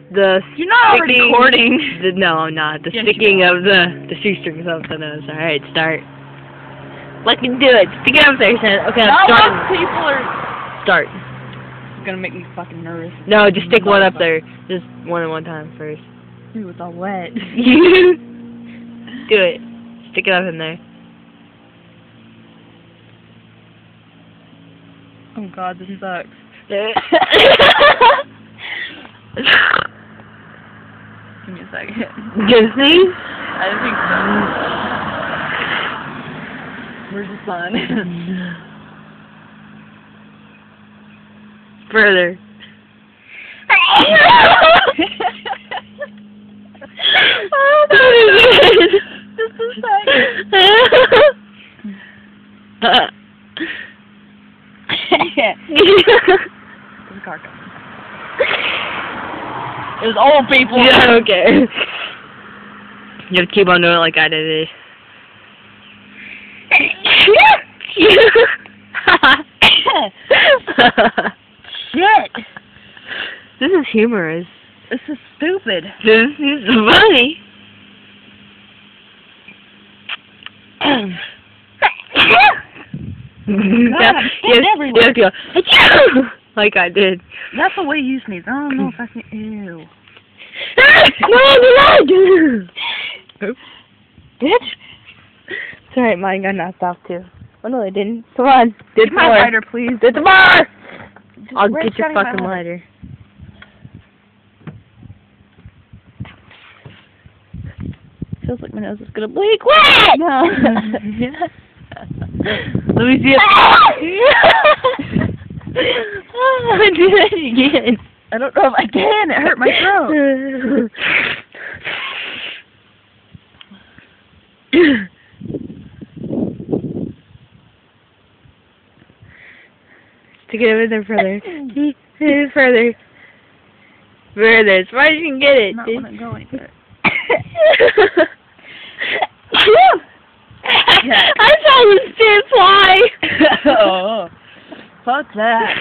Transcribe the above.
You're not sticking, recording. No, I'm not. The Yes, sticking of the shoestrings up the nose. Alright, start. Let me do it. Stick it up there, son. Okay, I'm Not starting. most people are Start. gonna make me fucking nervous. No, just stick one up there. Just one at one time first. Ooh, it's all wet. Do it. Stick it up in there. Oh god, this sucks. Give me a second. Good sneeze? I don't think so. Where's the sun? Further. Oh, that was good. Just a second. There's a car coming. It was old people. Yeah, okay. You have to keep on doing it like I did it. Shit. This is humorous. This is stupid. This is funny. God, you have to go, like I did. That's the way you sneeze. I don't know if I can. Ew. No, you're not. Bitch. It's alright, mine got knocked off too. Oh no, they didn't. Come on. Get my lighter, please. Get the bar! I'll where's get your my fucking lighter. Feels like my nose is gonna bleed. What? No. Let me see it. Do that again. I don't know if I can. It hurt my throat. Stick it over there further. Further. Further. As far as you can get it. Not when I'm going. Yeah. I saw the spit fly. Oh, fuck that.